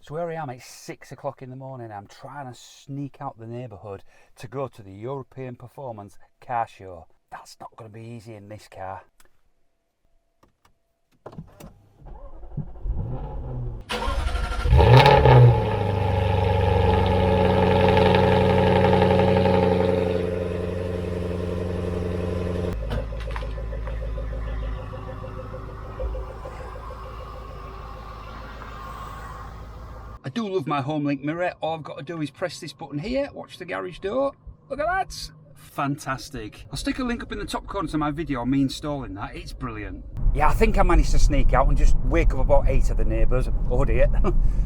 So where I am, it's 6 o'clock in the morning. I'm trying to sneak out the neighbourhood to go to the European Performance Car Show. That's not going to be easy in this car. I do love my home link mirror. All I've got to do is press this button here, watch the garage door. Look at that. Fantastic. I'll stick a link up in the top corner to my video on me installing that. It's brilliant. Yeah, I think I managed to sneak out and just wake up about 8 of the neighbours. Oh dear.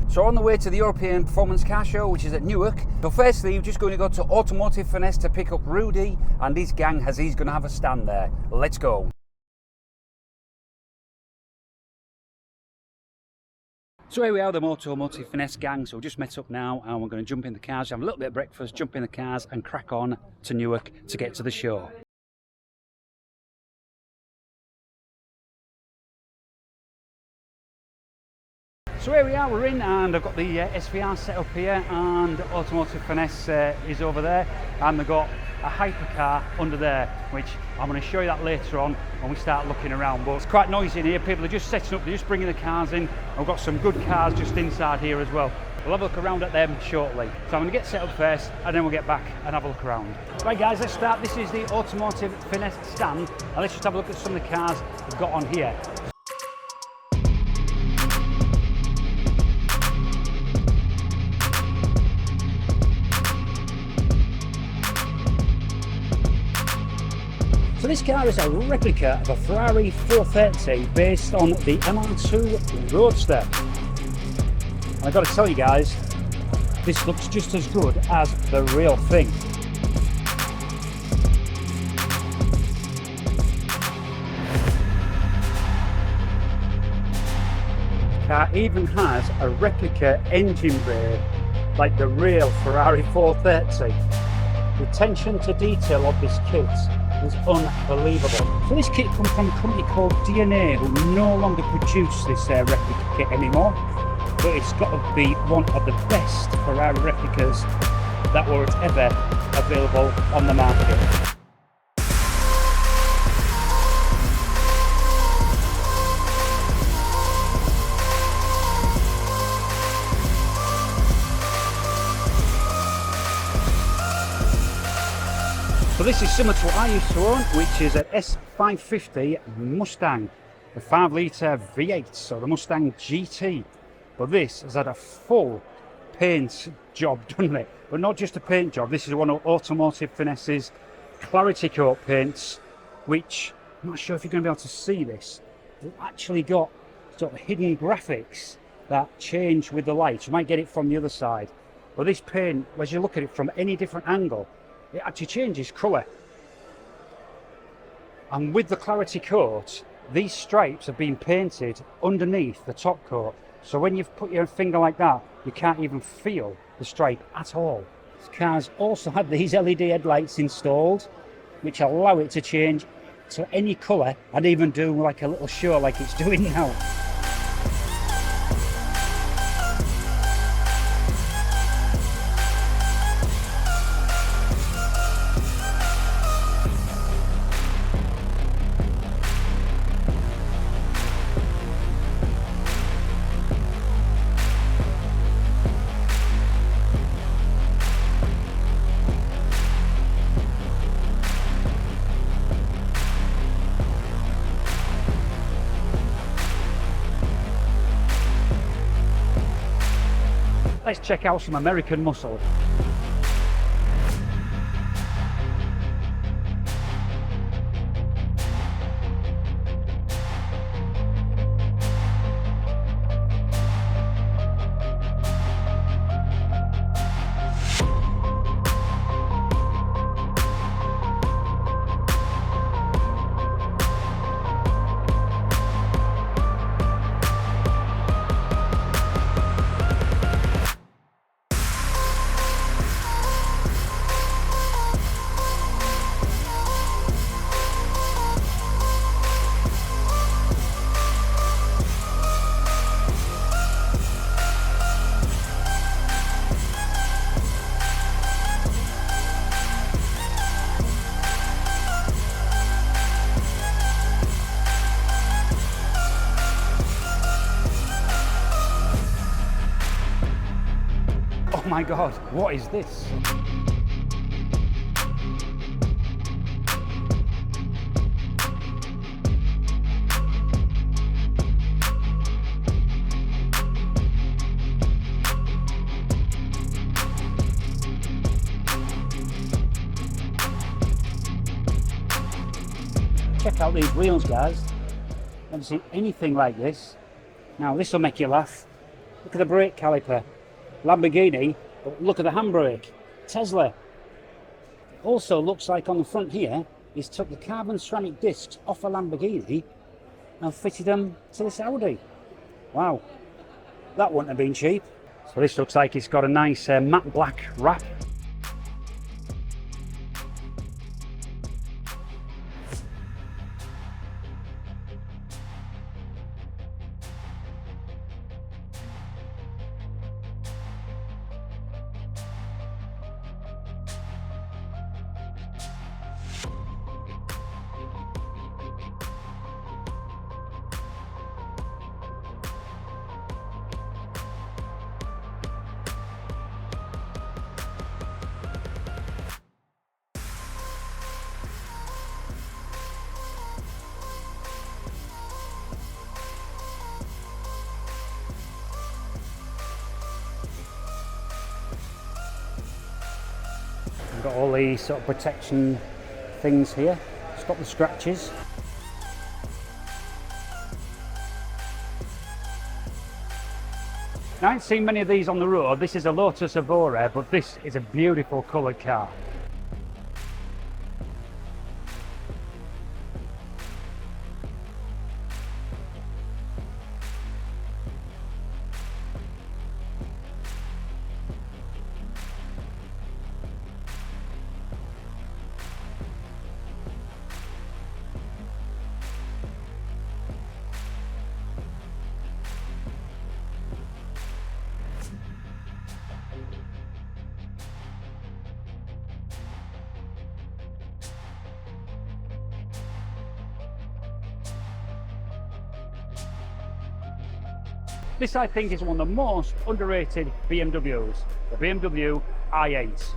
So on the way to the European Performance Car Show, which is at Newark. So firstly, we're just going to go to Automotive Finesse to pick up Rudy and his gang, as he's going to have a stand there. Let's go. So here we are, the Automotive Finesse gang. So we just met up now and we're going to jump in the cars, have a little bit of breakfast, jump in the cars and crack on to Newark to get to the show. So here we are, we're in, and I've got the SVR set up here, and Automotive Finesse is over there, and they've got a hypercar under there, which I'm going to show you that later on when we start looking around. But it's quite noisy in here. People are just setting up, they're just bringing the cars in. I've got some good cars just inside here as well. We'll have a look around at them shortly. So I'm going to get set up first and then we'll get back and have a look around. Right guys, let's start. This is the Automotive Finesse stand, and let's just have a look at some of the cars we've got on here. So this car is a replica of a Ferrari 430 based on the MR2 Roadster. And I've got to tell you guys, this looks just as good as the real thing. The car even has a replica engine bay like the real Ferrari 430. The attention to detail of this kit is unbelievable. So this kit comes from a company called DNA, who no longer produce this replica kit anymore, but it's got to be one of the best Ferrari replicas that were ever available on the market. So this is similar to what I used to own, which is an S550 Mustang, a 5-litre V8, so the Mustang GT. But this has had a full paint job done it, but not just a paint job. This is one of Automotive Finesse's Clarity Coat paints, which I'm not sure if you're going to be able to see this. It's actually got sort of hidden graphics that change with the light. You might get it from the other side, but this paint, as you look at it from any different angle, it actually changes colour. And with the Clarity Coat, these stripes have been painted underneath the top coat. So when you've put your finger like that, you can't even feel the stripe at all. This car's also had these LED headlights installed, which allow it to change to any colour and even do like a little show like it's doing now. Let's check out some American muscle. my God, what is this? Check out these wheels, guys. Never seen anything like this. Now this will make you laugh. Look at the brake caliper. Lamborghini, but look at the handbrake. Tesla. It also looks like on the front here, he's took the carbon ceramic discs off a Lamborghini and fitted them to this Audi. Wow, that wouldn't have been cheap. So this looks like it's got a nice matte black wrap. Got all these sort of protection things here, stop the scratches. Now, I haven't seen many of these on the road. This is a Lotus Evora, but this is a beautiful coloured car. This, I think, is one of the most underrated BMWs, the BMW i8.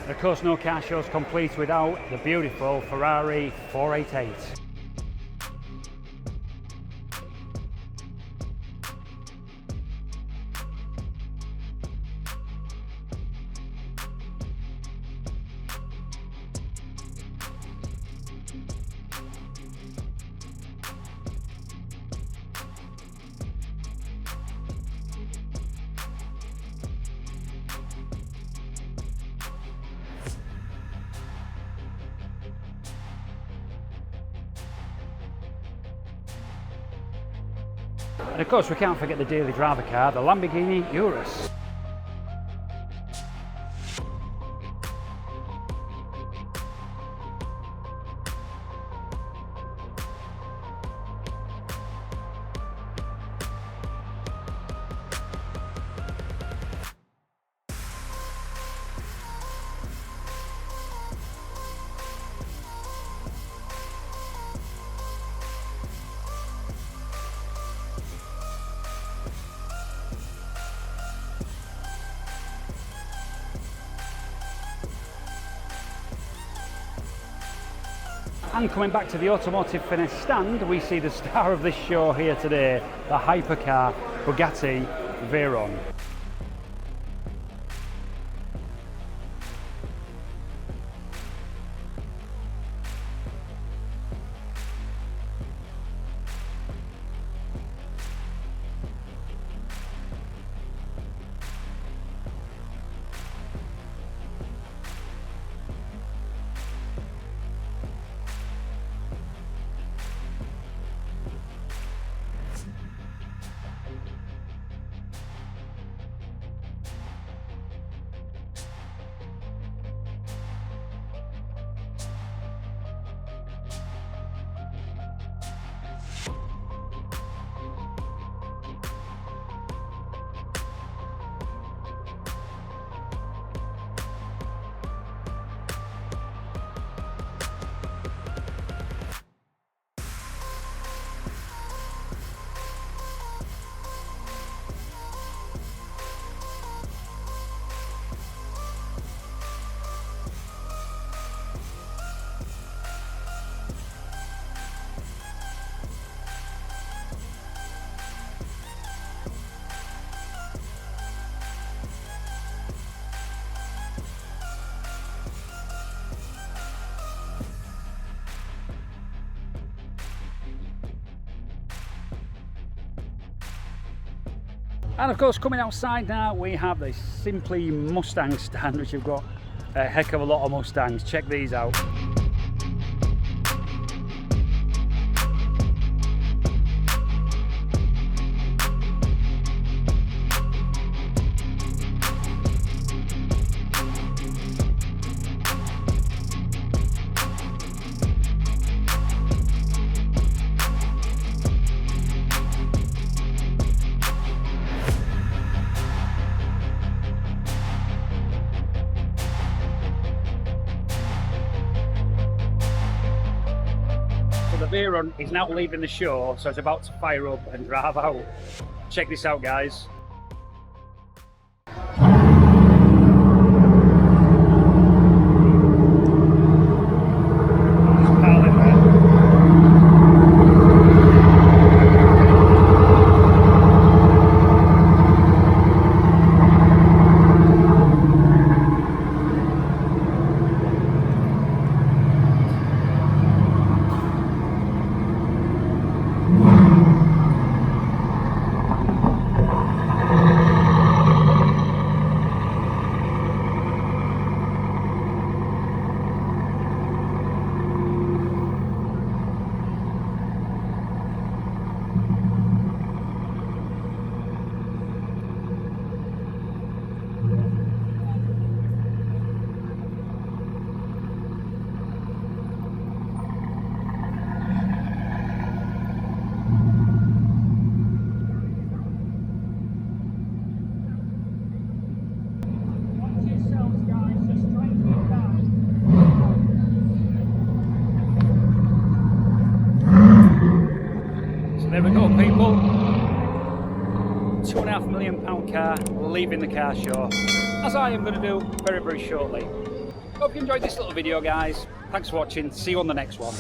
Of course, no car show is complete without the beautiful Ferrari 488. And of course, we can't forget the daily driver car, the Lamborghini Urus. And coming back to the Automotive Finesse stand, we see the star of this show here today, the hypercar Bugatti Veyron. And of course, coming outside now, we have the Simply Mustang stand, which have got a heck of a lot of Mustangs. Check these out. The Veyron is now leaving the show, so it's about to fire up and drive out. Check this out, guys. There we go, people. £2.5 million car leaving the car show, as I am going to do very, very shortly. Hope you enjoyed this little video, guys. Thanks for watching. See you on the next one.